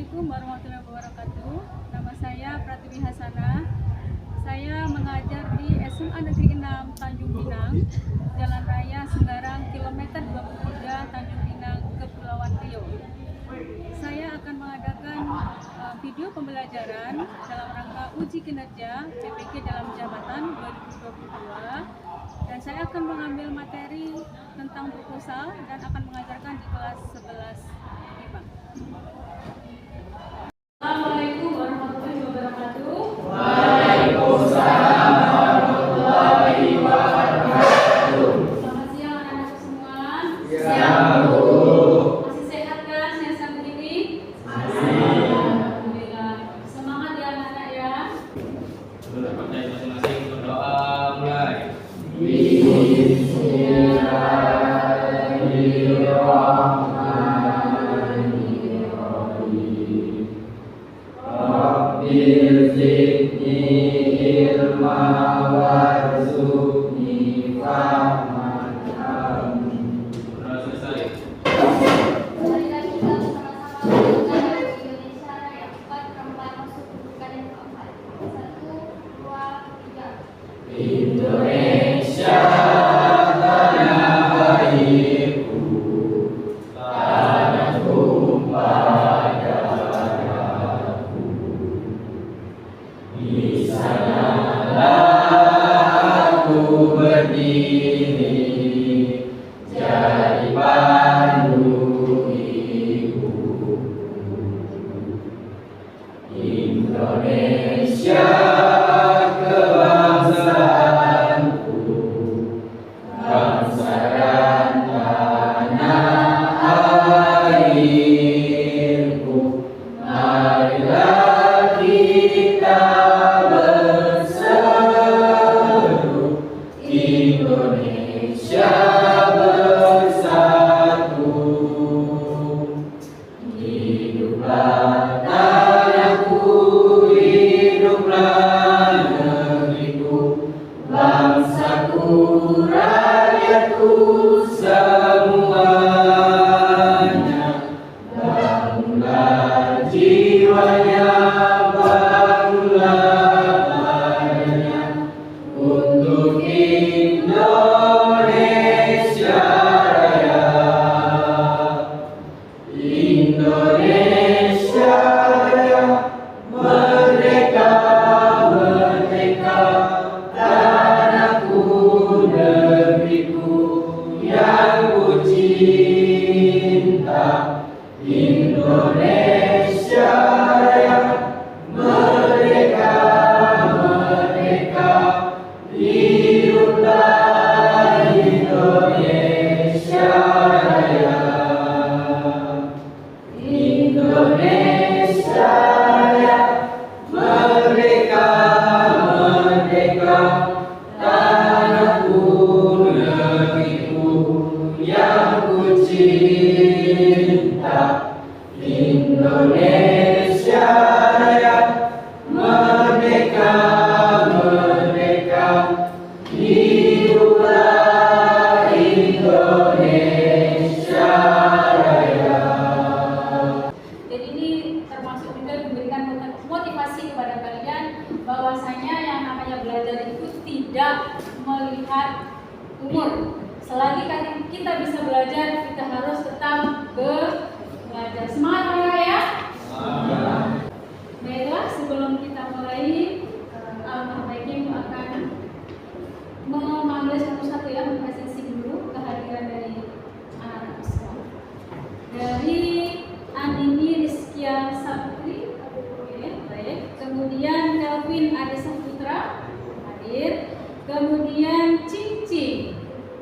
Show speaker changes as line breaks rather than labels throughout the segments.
Assalamualaikum warahmatullahi wabarakatuh. Nama saya Pratiwi Hasanah. Saya mengajar di SMA Negeri 6 Tanjung Pinang, Jalan Raya Senggarang, kilometer 23 Tanjung Pinang, Kepulauan Riau. Saya akan mengadakan video pembelajaran dalam rangka uji kinerja PPG dalam jabatan 2022, dan saya akan mengambil materi tentang proposal dan akan mengajarkan di kelas 11 IPA. Assalamualaikum warahmatullahi wabarakatuh.
Waalaikumsalam warahmatullahi wabarakatuh.
Selamat siang anak-anak semua.
Siang, Bu.
Masih sehat kan? Sehat begini?
Masih.
Alhamdulillah. Semangat ya anak-anak ya.
Sudah pandai masing-masing berdoa mulai. Rabbil zidni ilma warzuqni fahman. Sudah selesai.
Kembali lagi kita bersama-sama belajar Indonesia yang 4 keempat masuk bukan yang keempat. 1, 2, 3.
Indonesia tanah airku, tanah tumpah darahku. Di sanalah aku berdiri, jadi pandu ibuku. Indonesia kebangsaanku, bangsa dan tanah airku. Marilah kita berseru, Indonesia bersatu. Hiduplah tanahku, hiduplah negeriku, bangsaku, rakyatku semuanya. Bangunlah jiwanya, bangunlah badannya untuk Indonesia Raya. Indonesia Raya, merdeka, merdeka, tanahku, negeriku yang ku cinta. Indonesia Raya, merdeka, merdeka, hiduplah Indonesia Raya. Indonesia Raya, merdeka, merdeka, tanahku, negeriku yang ku cinta. Indonesia Raya, merdeka, merdeka, hiduplah Indonesia Raya.
Jadi ini termasuk juga memberikan motivasi kepada kalian bahwasanya yang namanya belajar itu tidak melihat umur. Selagi kita bisa belajar, kita harus tetap belajar. Semangat ya. Baiklah, sebelum kita mulai, alangkah baiknya akan memanggil satu-satu ya, mempresentasi dulu kehadiran dari anak-anak semua. Dari Andini Rizkia Saputri, oke, baik. Kemudian Kelvin Adesa Putra hadir. Kemudian Cici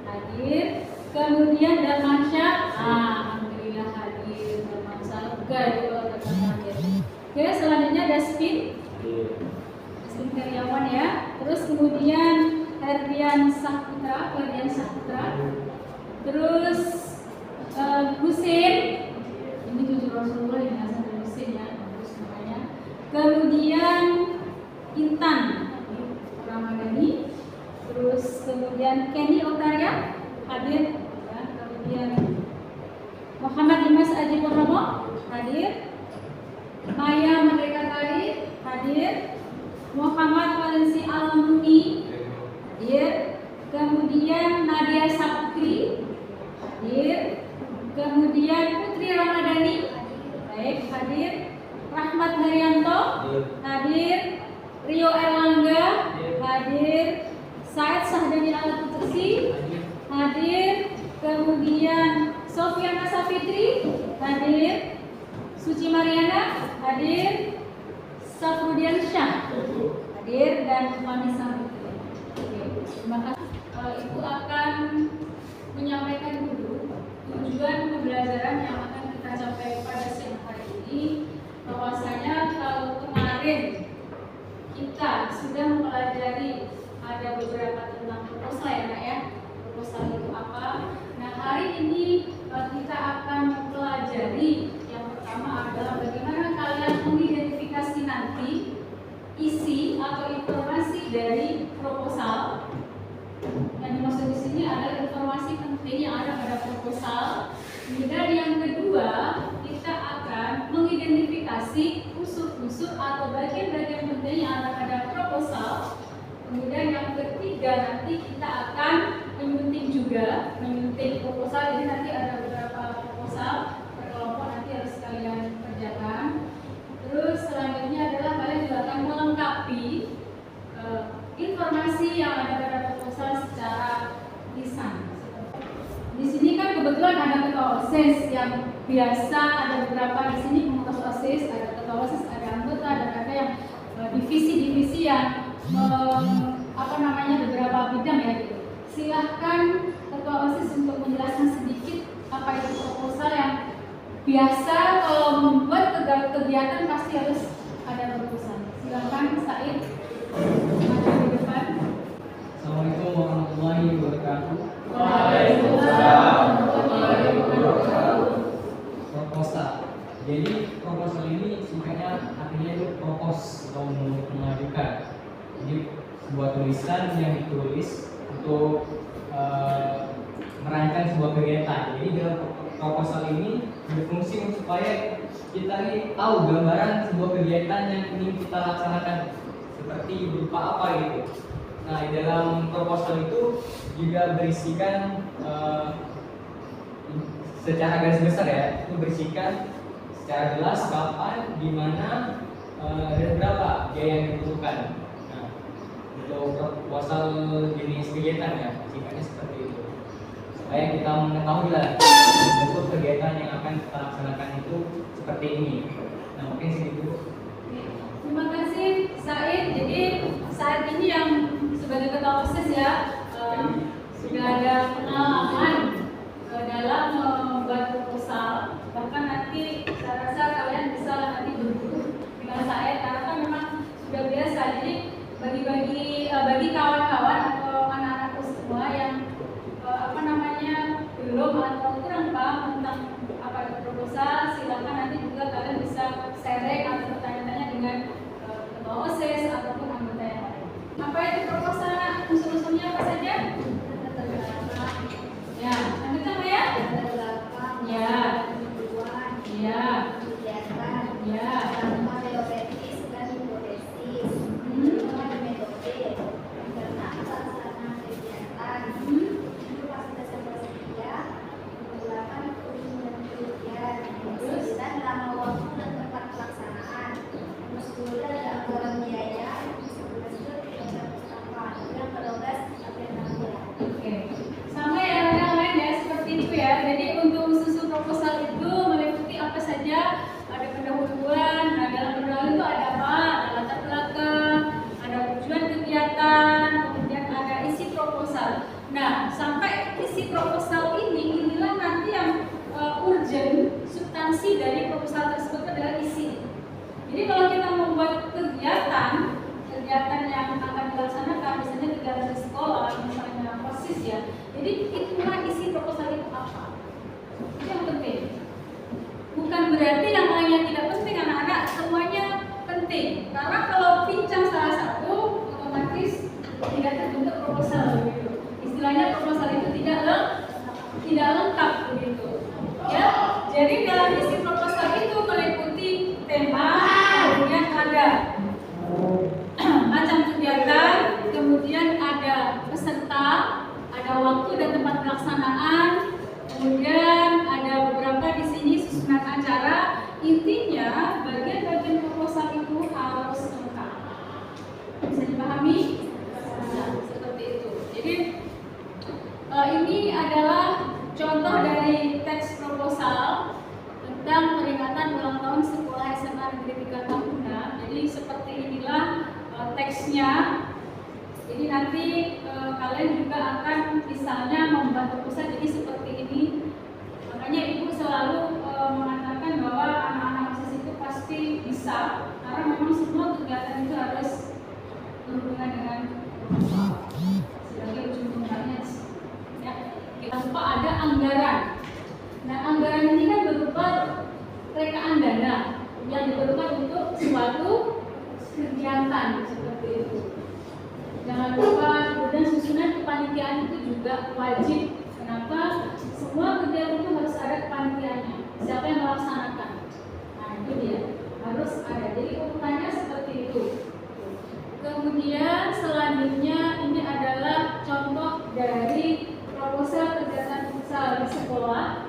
hadir. Kemudian Darmansya, alhamdulillah hadir. Darmansya, hadir. Oke, selanjutnya Dasmin Karyawan ya. Terus kemudian Herdian Saputra, terus Husin, ini jujur Rasulullah ini asal dari Husin ya, terus namanya. Kemudian Intan Ramadhani, terus kemudian Kenny Otaria hadir ya. Kemudian Muhammad Dimas Aji Purnomo hadir. Maya Merdeka Tari, hadir. Muhammad Valensi Alamuni, hadir. Kemudian Nadia Saputri, hadir. Kemudian Putri Ramadhani, baik, hadir. Rahmat Haryanto, hadir. Rio Erlangga, hadir. Said Sahdani Al-Kutusi, hadir. Kemudian Sofiana Safitri, hadir. Suci Mariana, hadir. Safrudian Syah, hadir. Dan Vanessa Putri. Oke, terima kasih. Ibu akan menyampaikan dulu tujuan pembelajaran yang akan kita capai pada siang hari ini. Bahwasanya kalau kemarin kita sudah mempelajari ada beberapa tentang proposal ya Kak ya. Proposal itu apa? Nah hari ini kita akan mempelajari yang pertama adalah bagaimana kalian mengidentifikasi nanti isi atau informasi dari proposal. Yang dimaksud di sini adalah informasi penting yang ada pada proposal. Kemudian yang kedua, kita akan mengidentifikasi unsur-unsur atau bagian-bagian penting yang ada pada proposal. Kemudian yang ketiga, nanti kita akan menyunting juga, menyunting proposal. Jadi nanti ada beberapa proposal per kelompok, nanti harus kalian kerjakan. Terus selanjutnya adalah kalian juga akan melengkapi informasi yang ada pada proposal secara lisan. Di sini kan kebetulan ada ketua OSIS yang biasa, ada beberapa di sini pengurus OSIS, ada ketua OSIS, ada anggota, dan ada yang divisi-divisi yang beberapa bidang ya gitu. Silahkan ketua OSIS untuk menjelaskan sedikit apa itu proposal yang biasa kalau membuat kegiatan pasti harus ada proposal. Silahkan Said maju di depan.
Assalamualaikum warahmatullahi wabarakatuh.
Waalaikumsalam warahmatullahi wabarakatuh.
Proposal. Jadi proposal ini singkatnya artinya itu propose atau mengajukan. Jadi sebuah tulisan yang ditulis untuk merancang sebuah kegiatan. Jadi dalam proposal ini berfungsi supaya kita ini tahu gambaran sebuah kegiatan yang ingin kita laksanakan seperti berupa apa gitu. Nah, di dalam proposal itu juga berisikan secara garis besar ya, itu berisikan secara jelas kapan, di mana, dan berapa biaya yang dibutuhkan. Nah, untuk proposal jenis kegiatan ya, singkatnya seperti itu. Supaya kita mengetahui lah bentuk kegiatan yang akan kita laksanakan itu seperti ini. Nah, mungkin segitu.
Terima kasih Said. Jadi saat ini yang sebagai ketua OSIS ya sudah ada pengalaman dalam membuat proposal. Bahkan nanti saya rasa kalian bisa nanti berdua dengan Said karena kan memang sudah biasa. Jadi bagi kawan-kawan atau anak-anakku semua yang belum atau kurang paham tentang apa itu proposal, silakan nanti juga kalian bisa sharing atau bertanya-tanya dengan ketua OSIS ataupun anggota yang lain. Apa itu proposal? Unsur-unsurnya apa saja? Ya, yang pertama ya? Ya. Ya. Ya. Nah, sampai isi proposal inilah nanti yang urgent, substansi dari proposal tersebut adalah isi. Jadi kalau kita membuat kegiatan yang akan dilaksanakan, misalnya kegiatan di sekolah, misalnya OSIS ya. Jadi itulah isi proposal itu apa? Itu yang penting. Bukan berarti yang lainnya tidak penting, anak-anak semuanya penting. Karena kalau pincang salah satu, otomatis tidak terbentuk proposal begitu. Istilahnya proposal itu tidak lengkap begitu. Ya, jadi dalam isi proposal itu kalian misalnya membuat proposal jadi seperti ini. Makanya ibu selalu mengatakan bahwa anak-anak OSIS itu pasti bisa, karena memang semua kegiatan itu harus berhubungan dengan sebagai ujung tombaknya. Ya, kita lupa ada anggaran. Nah, anggaran ini kan berupa rekaan dana yang diperlukan untuk suatu kegiatan seperti itu. Jangan lupa kemudian susunan kepanitiaan itu juga wajib. Kenapa? Semua kegiatan itu harus ada kepanitiaannya. Siapa yang melaksanakan? Nah, itu dia, harus ada. Jadi urutannya seperti itu. Kemudian selanjutnya ini adalah contoh dari proposal kegiatan futsal di sekolah.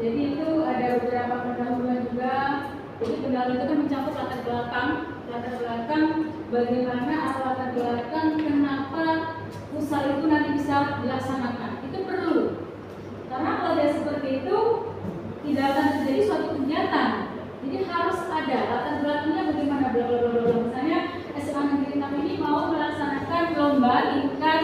Jadi itu ada beberapa pendahuluan juga. Jadi pendahuluan itu kan mencakup latar belakang bagaimana atau latar belakang kenapa futsal itu nanti bisa dilaksanakan. Itu perlu. Karena kalau dia seperti itu tidak akan terjadi suatu kegiatan. Jadi harus ada latar belakangnya bagaimana bla bla bla bla. Misalnya SMA Negeri 6 ini mau melaksanakan lomba tingkat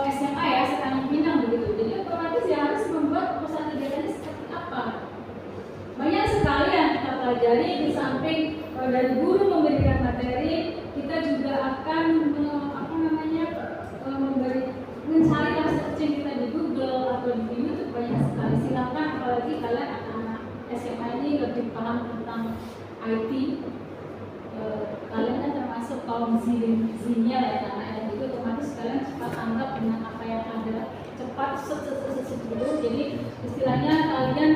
SMA ya, Tanjung Pinang begitu. Jadi otomatis ya harus membuat proposal kegiatannya seperti apa. Banyak sekali yang kita pelajari di samping dari guru memberikan materi, kita juga akan mencari searching kita di Google atau di YouTube banyak sekali. Silakan apalagi kalian anak-anak SMA ini lebih paham tentang IT. Kalian kan termasuk kaum zilenial ya, anak-anak itu otomatis kalian cepat tanggap dengan apa yang ada, cepat dulu. Jadi istilahnya kalian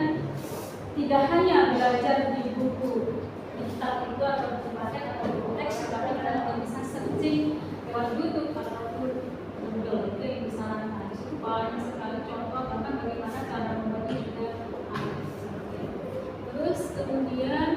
tidak hanya belajar di buku kitab itu atau di baca atau di teks, tapi kalian juga bisa searching lewat YouTube ataupun Google. Itu yang bisa lakukan. Banyak sekali contoh tentang bagaimana cara membuatnya juga. Terus kemudian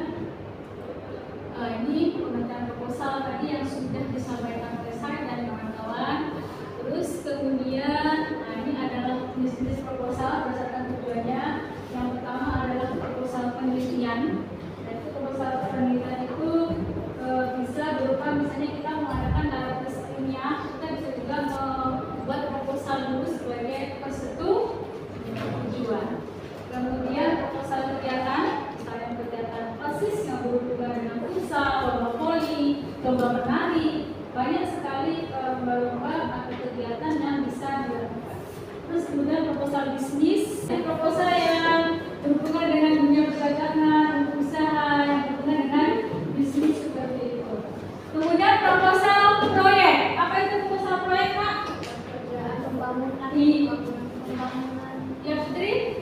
ini pemecahan proposal tadi yang sudah disampaikan oleh saya dan kawan-kawan. Terus kemudian ini adalah jenis-jenis proposal berdasarkan tujuannya. Yang pertama adalah proposal penelitian. Yaitu proposal penelitian itu bisa berupa misalnya kita mengadakan laboratorium ilmiah, kita bisa juga membuat proposal dulu sebagai persetujuan. Kemudian proposal kegiatan, misalnya kegiatan OSIS yang berhubungan dengan futsal, lomba voli, lomba menari, banyak sekali lomba atau kegiatan yang bisa dilakukan. Terus kemudian proposal bisnis, proposal yang berhubungan dengan dunia perdagangan, usaha yang berhubungan dengan bisnis seperti itu. Kemudian proposal proyek, apa itu proposal proyek, Pak?
Pembangunan.
Ya, Putri?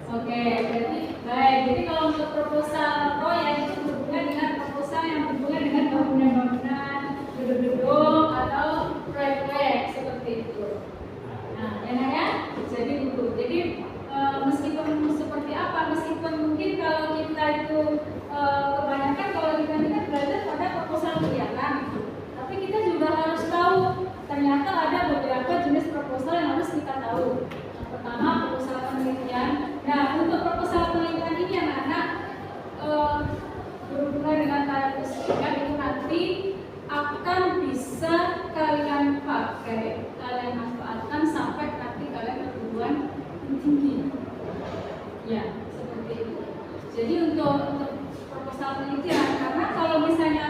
Oke, berarti baik. Jadi kalau untuk proposal proyek itu berhubungan dengan proposal yang berhubungan dengan bangunan-bangunan, gedung-gedung atau proyek-proyek seperti itu. Nah, ya. Jadi itu. Jadi meskipun seperti apa, meskipun mungkin kalau kita itu kebanyakan kalau kita belajar pada proposal kegiatan, tapi kita juga harus tahu ternyata ada beberapa jenis proposal yang harus kita tahu. Pertama, proposal penelitian. Nah, untuk proposal penelitian ini anak-anak berhubungan dengan karakteristika itu nanti akan bisa kalian pakai, kalian manfaatkan sampai nanti kalian perguruan tinggi. Ya, seperti itu. Jadi untuk proposal penelitian, karena kalau misalnya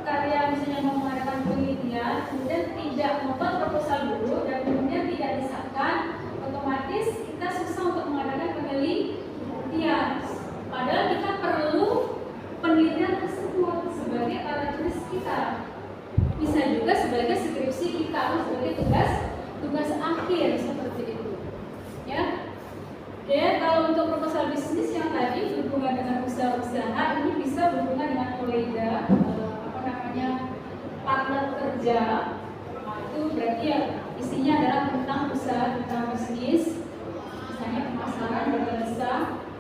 kalian mau mengadakan penelitian, kemudian tidak membuat proposal dulu dan kemudian tidak disahkan, otomatis kita susah untuk mengadakan penelitian. Padahal kita perlu penelitian tersebut sebagai karakteristik kita. Bisa juga sebagai skripsi kita atau sebagai tugas akhir seperti itu. Ya. Oke, kalau untuk proposal bisnis yang tadi berhubungan dengan usaha-usaha, ini bisa berhubungan dengan kolega, partner kerja. Nah, itu berarti ya isinya adalah tentang usaha, tentang bisnis, misalnya pemasaran berjasa.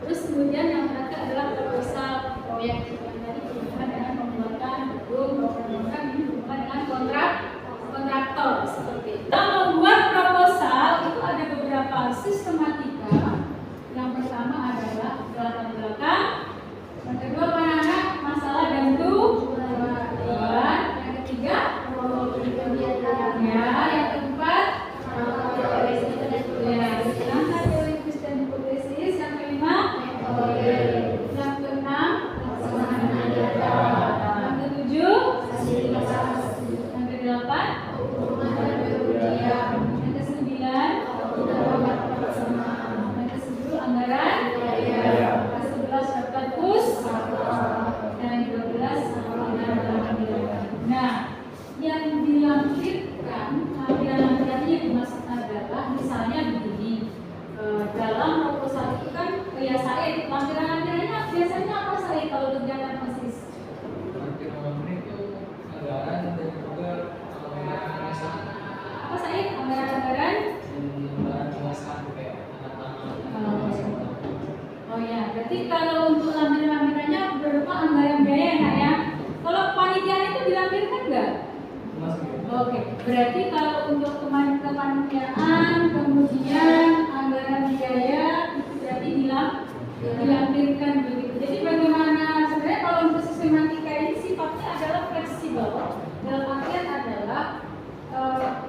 Terus kemudian yang terakhir adalah proposal proyek yang tadi berhubungan dengan pembuatan gedung, bangunan, ini berhubungan dengan kontraktor seperti itu. Kita membuat proposal itu ada beberapa sistematika. Yang pertama adalah latar belakang, yang kedua anak-anak masalah dan tujuan, yang ketiga ya, yang keempat Oke, berarti kalau untuk kepanitiaan, kemudian anggaran biaya itu berarti dilampirkan begitu. Jadi bagaimana sebenarnya kalau untuk sistematika ini sifatnya adalah fleksibel. Dalam artian adalah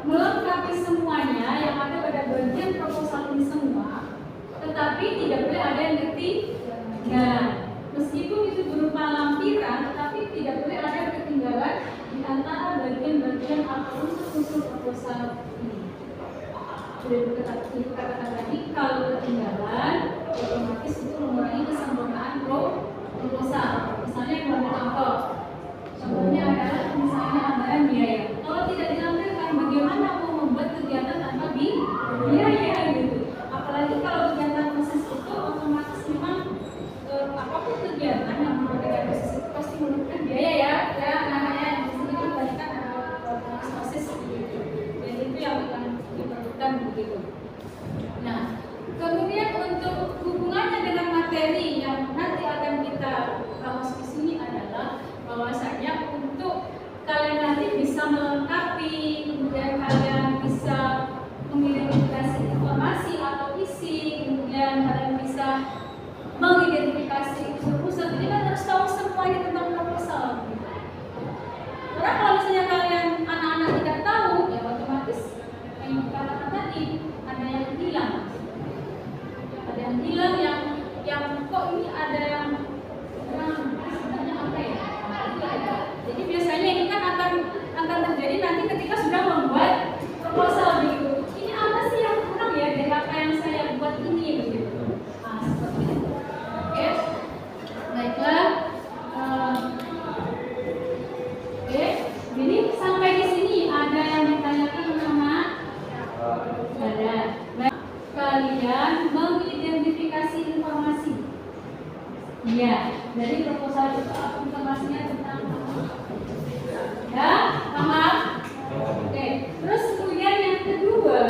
melengkapi semuanya yang ada pada bagian proposal ini semua, tetapi tidak boleh ada yang ketinggalan. Meskipun itu berupa lampiran, tetapi tidak boleh ada yang ketinggalan di antara bagian-bagian atau unsur-unsur proposal ini. Sudah dikatakan tadi, kalau ketinggalan, otomatis itu mengurangi kesempurnaan proposal. Misalnya kalau contoh, contohnya adalah misalnya anggaran biaya. Kalau tidak dilampirkan, bagaimana mau membuat kegiatan tanpa biaya gitu. Apalagi kalau kegiatan proses itu otomatis memang apapun kegiatan yang membutuhkan proses itu pasti membutuhkan biaya ya namanya yang di sini kan banyak kan proses begitu. Dan itu yang akan diperlukan begitu. Nah, kemudian untuk hubungannya dengan materi yang nanti akan kita bahas di sini adalah bahwasanya untuk kalian nanti bisa melengkapi, kemudian kalian bisa mengidentifikasi informasi atau isi, kemudian kalian bisa mengidentifikasi unsur-unsur. Jadi kan harus tahu semua ini tentang proposal. Karena kalau misalnya kalian anak-anak tidak tahu, ya otomatis yang dikatakan tadi ada yang hilang. Ada yang hilang yang kok ini ada yang sebenarnya apa ya? Itu ada. Jadi biasanya ini kan akan terjadi nanti ketika sudah membuat proposal begitu. Ini apa sih yang kurang ya dari apa yang saya buat ini begitu. Nah, seperti itu. Oke. Baiklah. Oke. Jadi sampai di sini ada yang ditanyakan sama? Ada. Baik. Kalian mengidentifikasi informasi. Iya, dari proposal itu informasinya tentang apa? Ya, paham? Oke, terus kemudian yang kedua,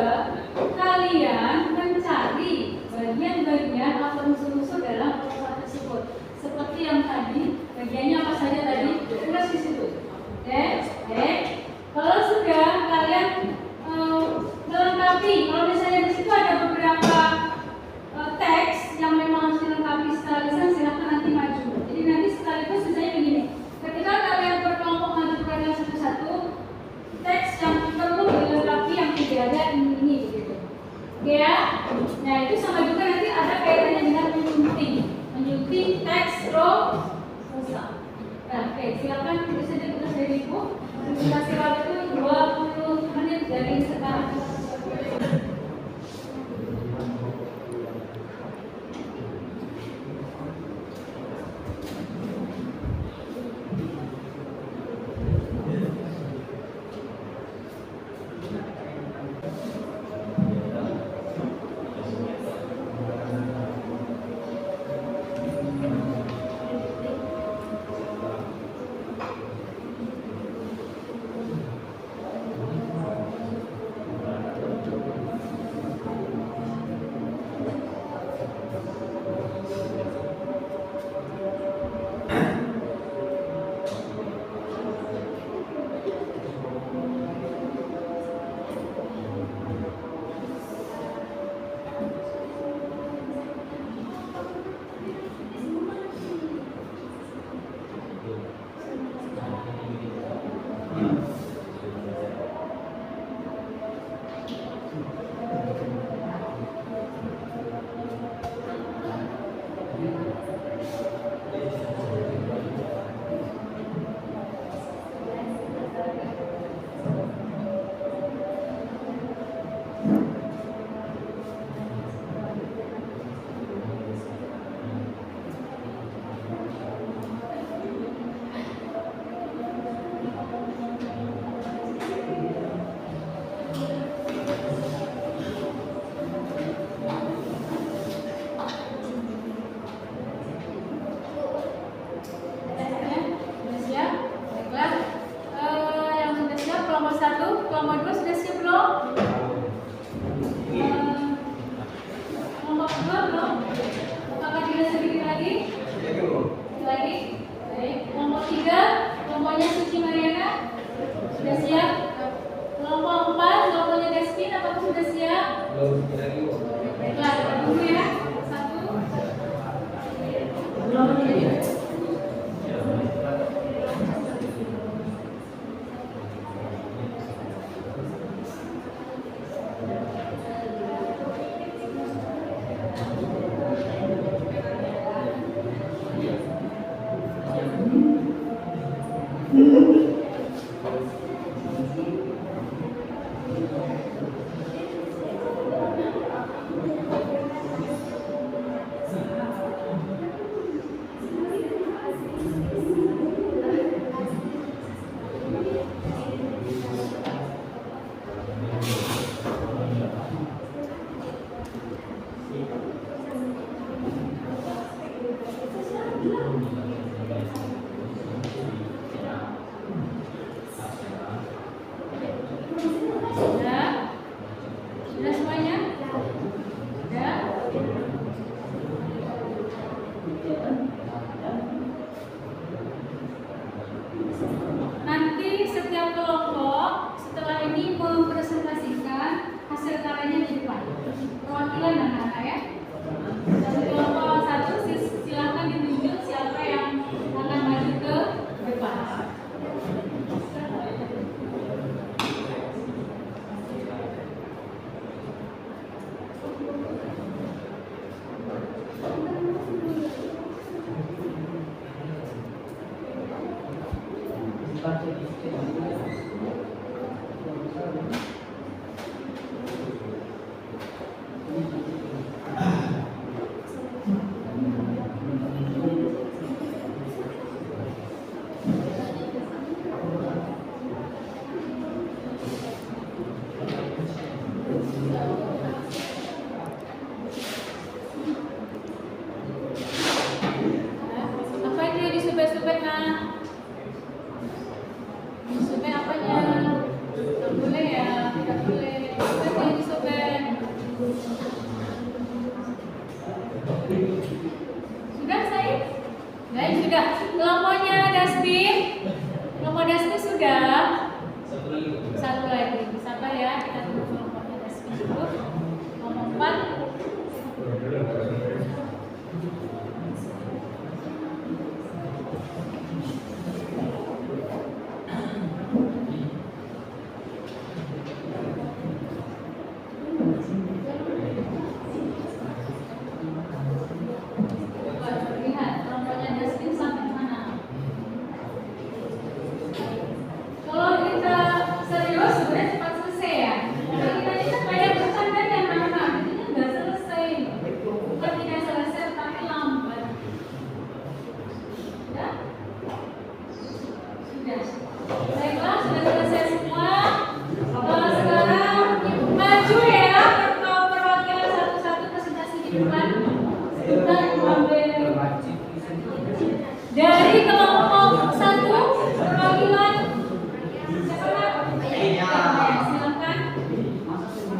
kalian mencari bagian-bagian atau unsur-unsur dalam proposal tersebut. Seperti yang tadi, bagiannya apa saja tadi? Tulis di situ. Oke, baik. Kalau sudah kalian melengkapi, kalau misalnya di situ ada beberapa teks yang memang harus dilengkapi secara lisan, silahkan nanti maju. Jadi nanti sekaligus misalnya begini, ketika kalian berkelompok majukan yang satu-satu, teks yang perlu dilengkapi yang tidak ada ini begitu. Oke ya? Nah itu sama juga nanti ada kaitannya dengan menyunting teks proposal. Nah, oke, silakan itu saja tugas dari Ibu. Presentasi waktu 20 menit dari sekarang. Sudah semuanya? Sudah? Nanti setiap kelompok setelah ini mempresentasikan hasil karyanya di depan. Perwakilan anak-anak ya. Dari kelompok 1 silahkan ditunjuk siapa yang akan maju ke depan. Apa itu yang disubet-subet nah? Disubet apanya? Tidak boleh ya, tidak boleh. Apa yang disubet? Sudah saya? Ya sudah. Kelompoknya Dustin? Kelompok Dustin sudah? Satu lagi. Sabar ya, kita tunggu kelompoknya Dustin dulu. Kelompok 4. Lihat kelompoknya Dustin sampai mana. Kalau kita serius sebenarnya cepat selesai ya. Kalau kita ini kan banyak bercanda ya anak-anak, ini nggak selesai. Bukan tidak selesai tapi lambat. Ya? Sudah. Baiklah, sudah selesai semua. Sekarang maju ya, perwakilan satu-satu presentasi di depan. Kita ambil dari kelompok 1 perwakilan siapa? Silakan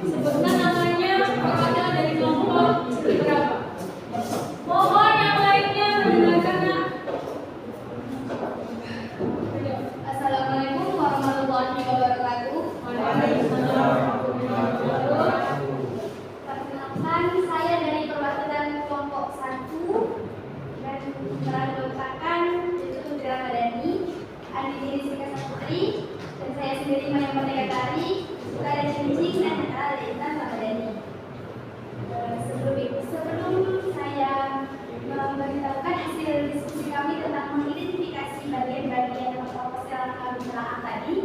sebutkan namanya, perwakilan dari kelompok berapa. Mohon yang lainnya mendengarkan.
Assalamualaikum warahmatullahi wabarakatuh. Perkenalkan, saya dari perwakilan kelompok 1 dan merupakan Institut Ramadhani, Andi Diri Sika Saputri, dan saya sendiri Maya Merdeka Tari, Suara Cincin dan Netara dari Intan Ramadhani. Sebelum saya memberitahukan hasil diskusi kami tentang mengidentifikasi bagian-bagian proposal yang kami telah tadi,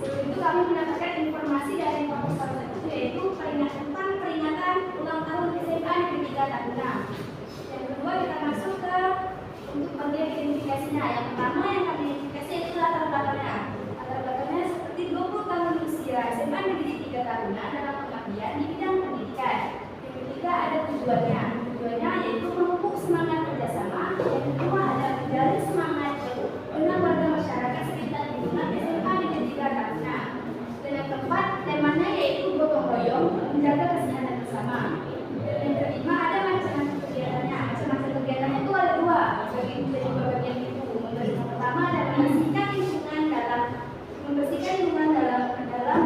sebelum itu kami mendapatkan informasi dari proposal tersebut, yaitu peringatan ulang tahun SMA Negeri 3 Taruna. Yang kedua kita masuk ke untuk bagian identifikasinya. Yang pertama yang kami identifikasi itu latar belakangnya. Latar belakangnya seperti 20 tahun usia SMA Negeri 3 Taruna dalam pengabdian di bidang pendidikan. Yang ketiga ada tujuannya. Tujuannya yaitu memupuk semangat kerjasama. Yang kedua ada menjalin semangat dengan warga masyarakat sekitar lingkungan SMA Negeri 3 Taruna. Dan yang keempat temanya yaitu gotong royong menjaga kesehatan bersama. Dan yang kelima ada macam-macam kegiatannya. Macam-macam kegiatannya itu ada dua. Bagi bagian itu. Yang pertama adalah membersihkan lingkungan dalam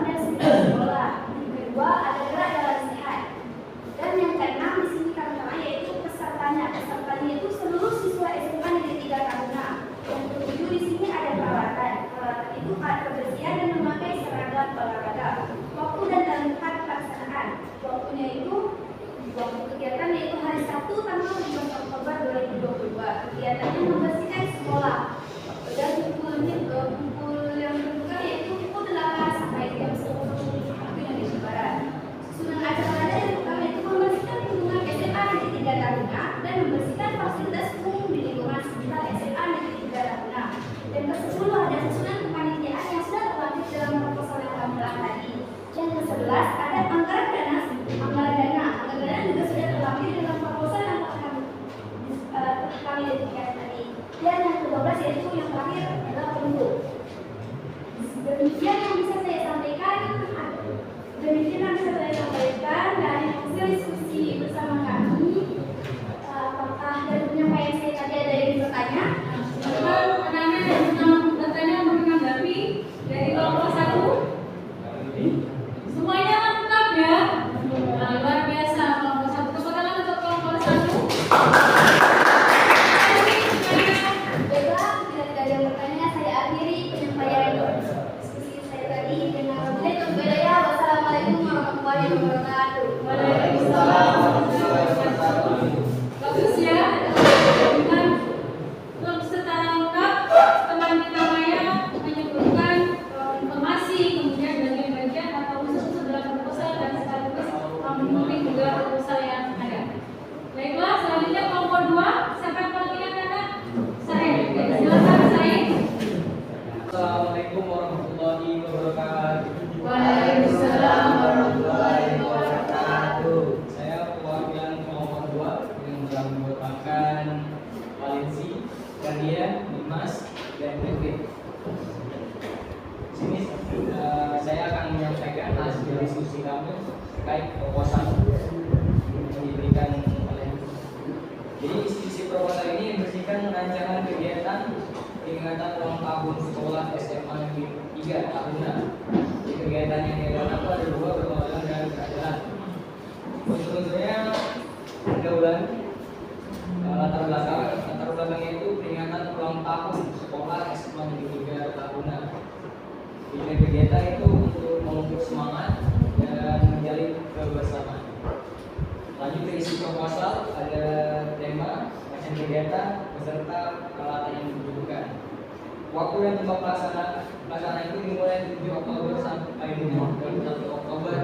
dan sekitar sekolah. Yang kedua ada gerak jalan sehat. Dan yang keenam di sini kami yaitu pesertanya. Pesertanya itu seluruh siswa SMA Negeri 12 yaitu yang terakhir adalah penutup. Demikian yang bisa saya sampaikan. Dari hasil diskusi bersama kami. Apakah dari penyampaian saya tadi ada yang bertanya?
Anak-anak bertanya menanggapi dari kelompok 1. Semuanya lengkap ya. Nah, luar biasa kelompok 1. Tepuk tangan untuk kelompok 1.
Baiklah, bila tidak ada yang bertanya, saya akhiri penyampaian diskusi saya tadi dengan wassalamualaikum warahmatullahi wabarakatuh.
Waalaikumsalam warahmatullahi wabarakatuh. Bagus ya. Dengan secara lengkap teman kita Maya menyebutkan informasi, kemudian bagian-bagian atau unsur-unsur dalam proposal dan sekaligus memenuhi juga proposal yang ada. Baiklah, selanjutnya kelompok 2. Siapa yang mewakili anak? Saya. Silakan saya.
Assalamualaikum warahmatullahi wabarakatuh.
Waalaikumsalam warahmatullahi wabarakatuh.
Saya perwakilan kelompok 2 yang telah merupakan Valensi, Gania, Dimas, dan Kevin. Sini saya akan menyampaikan hasil diskusi kami terkait proposal yang diberikan oleh. Jadi isi proposal ini membersihkan rancangan kegiatan peringatan ulang tahun sekolah SMA Negeri 3 Taruna. Di kegiatan yang diadakan itu ada 2 perwakilan dan keadilan. Unsurnya pergaulan, latar belakangnya itu peringatan ulang tahun sekolah SMA Negeri 3 Taruna. Tujuan kegiatan itu untuk memupuk semangat dan menjalin kebersamaan. Lanjut ke isi proposal, ada tema, macam kegiatan, beserta peralatan yang dibutuhkan. Waktu dan tempat pelaksanaan itu dimulai 7 Oktober sampai dengan 1 Oktober.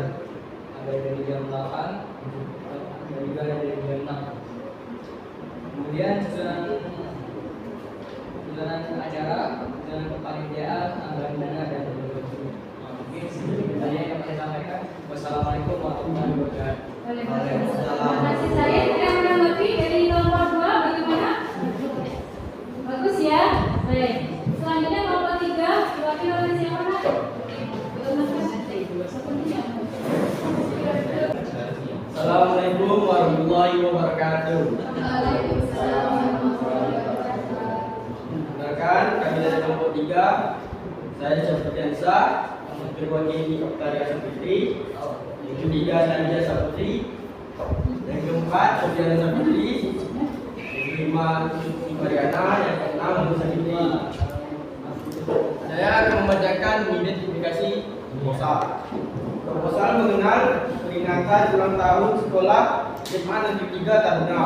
Ada dari jam 8 dan juga ada dari jam 6. Kemudian susunan acara, susunan kepanitiaan, anggaran dana dan mungkin sedikit saja yang saya sampaikan. Wassalamualaikum warahmatullahi wabarakatuh.
Waalaikumsalam. Terima kasih. Saya tidak menanggapi dari kelompok 2 bagaimana? Bagus ya. Baik. Selanjutnya kelompok 3 diwakili oleh siapa?
Assalamualaikum warahmatullahi wabarakatuh. Perkenalkan, kami dari kelompok 3. Saya Syafriansa, mewakili Oktaria Saputri. Yang ketiga Nadia Saputri. Yang keempat Sofiana Saputri. Yang kelima Suci Mariana. Yang keenam Musa Saputri. Saya akan membacakan identifikasi proposal. Proposal mengenal peringatan ulang tahun sekolah SMA Negeri 3 Taruna.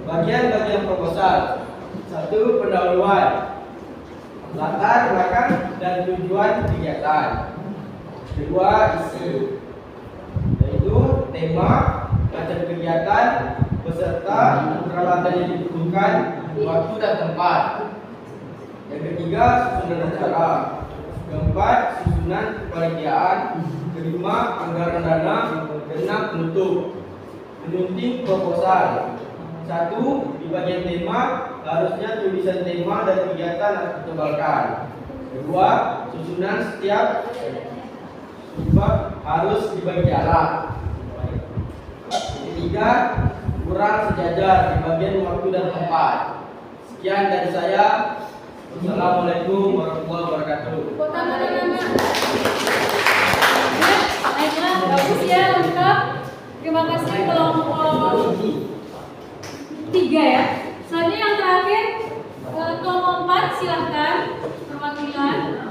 Bagian-bagian proposal. 1. Pendahuluan, latar belakang dan tujuan kegiatan. 2. Isi, yaitu tema, macam kegiatan, peserta, peralatan yang dibutuhkan, waktu dan tempat. Yang ketiga, susunan acara. Keempat, susunan kepanitiaan. Kelima, anggaran dana. Keenam, penutup. Penunting proposal. 1. Di bagian tema harusnya tulisan tema dan kegiatan harus ditebalkan. 2. Susunan setiap sumber harus dibagi jarak. 3. Kurang sejajar di bagian waktu dan tempat. Sekian dari saya. Wassalamualaikum warahmatullahi wabarakatuh.
Baiklah, bagus ya, lengkap. Terima kasih kelompok 3 ya. Selanjutnya yang terakhir kelompok 4, silahkan perwakilan.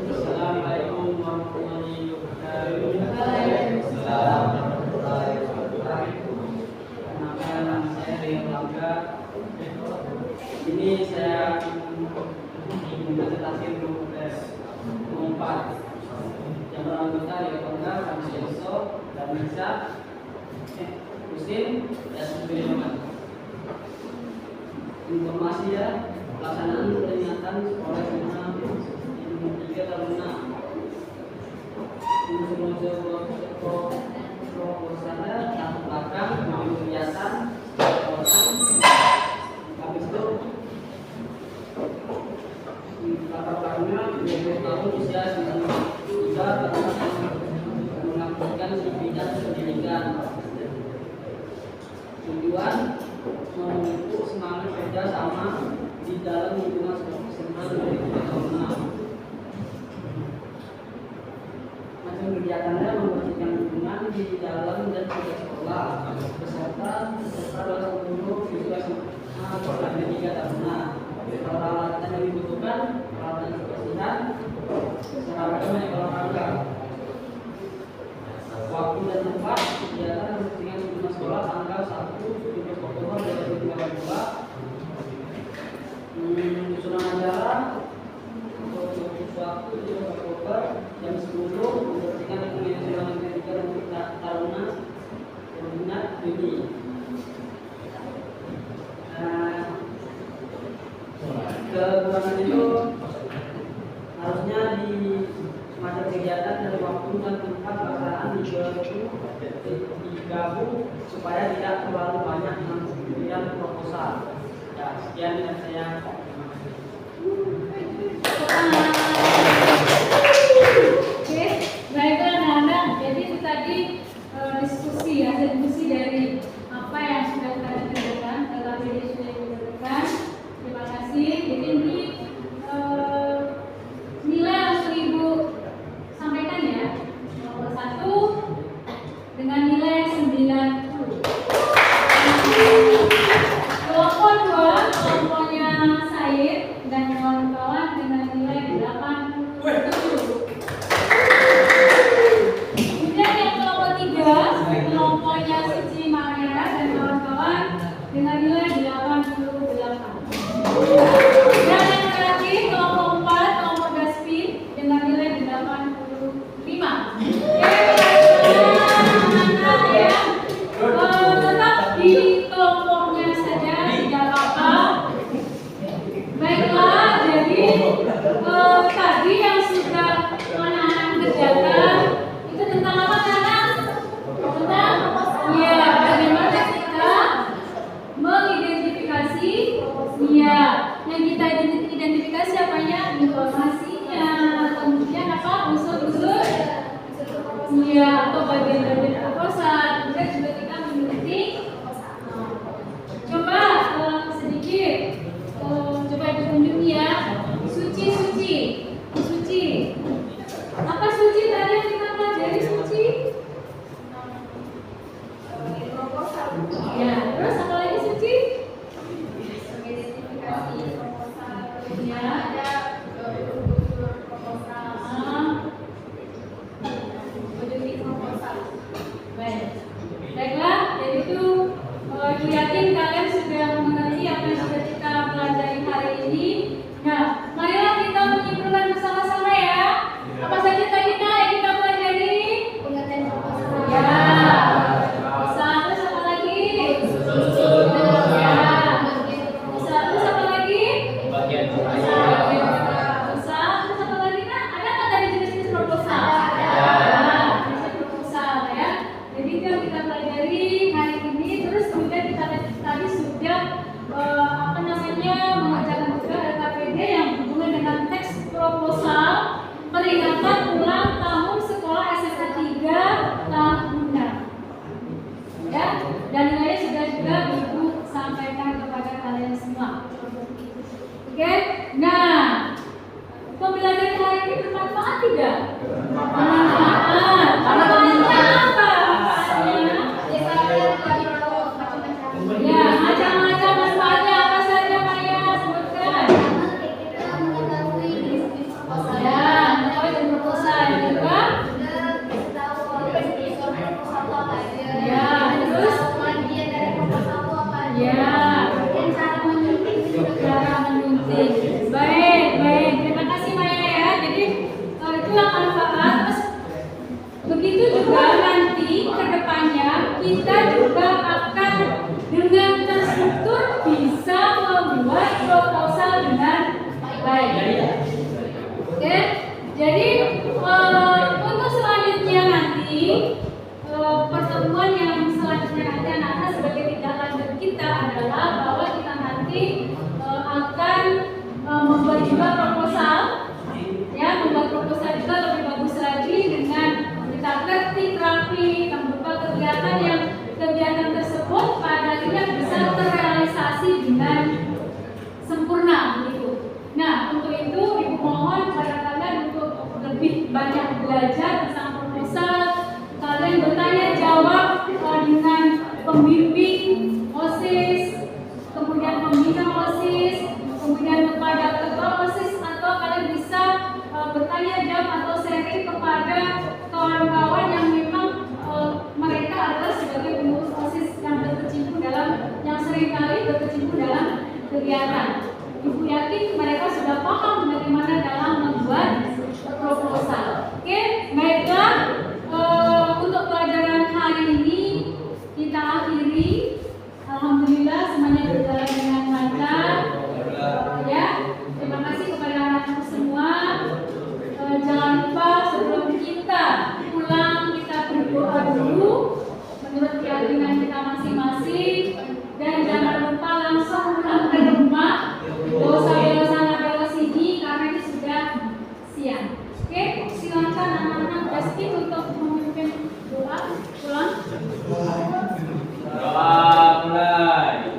Assalamualaikum warahmatullahi wabarakatuh.
Waalaikumsalam
warahmatullahi wabarakatuh. Nama saya Rian Langga. Ini saya ingin presentasi untuk tes 4 yang beranggota di Kepala Kami Yoso dan Nisa Husin dan Sudirman. Informasi ya, pelaksanaan peringatan sekolah SMA Negeri 3 Taruna
proposalnya latar belakang, kegiatan, habis itu latar belakangnya 20 tahun usia juga mengabdikan di bidang pendidikan. Tujuan memupuk semangat kerja sama di dalam lingkungan profesional dari profesional. Macam kegiatannya membersihkan lingkungan di dalam dan luar sekolah, beserta dalam guru siswa SMA kelas 3 Taruna. Peralatan yang dibutuhkan, peralatan kebersihan, seragam yang olahraga. Waktu dan tempat kegiatan membersihkan lingkungan sekolah tanggal 1 Oktober 2022. Susunan acara untuk waktu 7 Oktober jam 10 membersihkan lingkungan sekolah Negeri untuk Taruna berminat Juni. Kekurangan itu harusnya di semacam kegiatan dari waktu dan tempat pelaksanaan digabung supaya tidak terlalu banyak pemberian proposal. Ya, sekian yang saya.
Oke, baiklah anak-anak. Jadi itu tadi diskusi, hasil diskusi dari apa yang sudah kita kerjakan, dalam video sudah dikerjakan. Terima kasih. Jadi ini nilai langsung Ibu sampaikan ya. Nomor 1 dengan nilai 90. Kelompok 2, kelompoknya Said dan kawan-kawan dengan nilai 87. Kemudian yang kelompok 3, kelompoknya Suci Maria dan kawan-kawan dengan nilai 88. Dan yang terakhir kelompok 4, kelompok Gaspi dengan nilai 85. Tetap di kelompoknya saja tidak apa-apa. Baiklah, jadi tadi yang sudah anak-anak kerjakan itu tentang apa anak? Tentang ya bagaimana kita mengidentifikasi ya yang kita identifikasi apanya, informasinya, kemudian apa unsur-unsur ya atau bagian-bagian proposal. Kemudian juga kita memiliki coba sedikit coba ditunjuk ya. Suci apa suci tadi yang kita pelajari suci ya, terus apa lagi suci ya, ada baiklah, jadi itu yakin kalian sudah mengerti apa yang sudah kita pelajari hari ini. Nah, marilah kita menyimpulkan bersama-sama ya. Apa saja tadi yang kita pelajari?
Pengertian proposal.
Ya. Terus apa lagi? Ya. Terus apa lagi?
Bagian
Proposal. Terus apa lagi nak? Ada nggak tadi jenis-jenis proposal? Jenis proposal ya. Jadi itu yang kita pelajari hari ini. Terus kemudian kita tadi sudah mengerjakan juga LKPD yang berhubungan dengan teks proposal peringatan ulang tahun sekolah SMA 3 tahunan. Ya, dan nilainya sudah juga Ibu sampaikan kepada kalian semua. Oke, nah pembelajaran hari ini bermanfaat tidak? Bermanfaat. Manfaatnya apa? Ya, macam-macam manfaatnya apa saja Maya sebutkan? Ya, mengetahui proposal juga. Ya, terus ya, cara menyunting. Baik. Terima kasih Maya ya. Jadi itu yang manfaat. Terus begitu juga nanti ke depannya kita juga akan dengan terstruktur bisa membuat proposal dengan baik. Oke, jadi untuk selanjutnya lebih banyak belajar tentang proposal. Kalian bertanya jawab dengan pembimbing OSIS, kemudian pembina OSIS, kemudian kepada ketua OSIS, atau kalian bisa bertanya jawab atau sharing kepada kawan-kawan yang memang mereka adalah sebagai pengurus OSIS yang berkecimpung dalam, yang seringkali berkecimpung dalam kegiatan. Ibu yakin mereka sudah paham bagaimana dalam membuat proposal. Oke, baiklah, untuk pelajaran hari ini kita akhiri. Alhamdulillah semuanya berjalan dengan lancar. Ya, terima kasih kepada anak-anak semua. Jangan lupa sebelum kita pulang kita berdoa dulu menurut keyakinan kita masing-masing, dan jangan lupa langsung pulang ke rumah. Dosa-dosa sana sini karena ini sudah siang. Oke, silakan anak-anak Justin untuk memimpin doa pulang.
Doa mulai.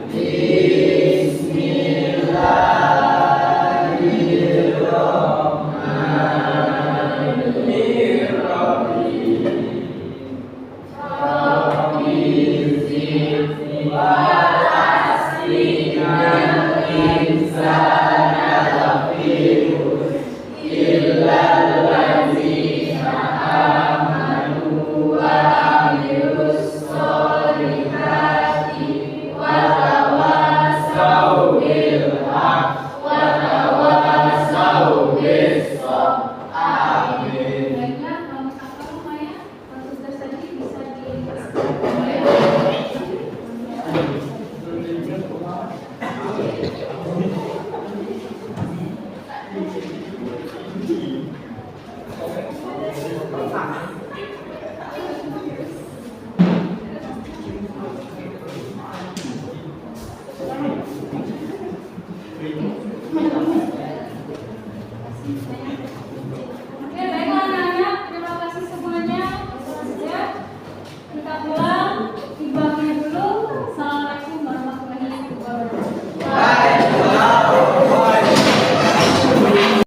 Baiklah, apa Maya? Kalau sudah tadi bisa di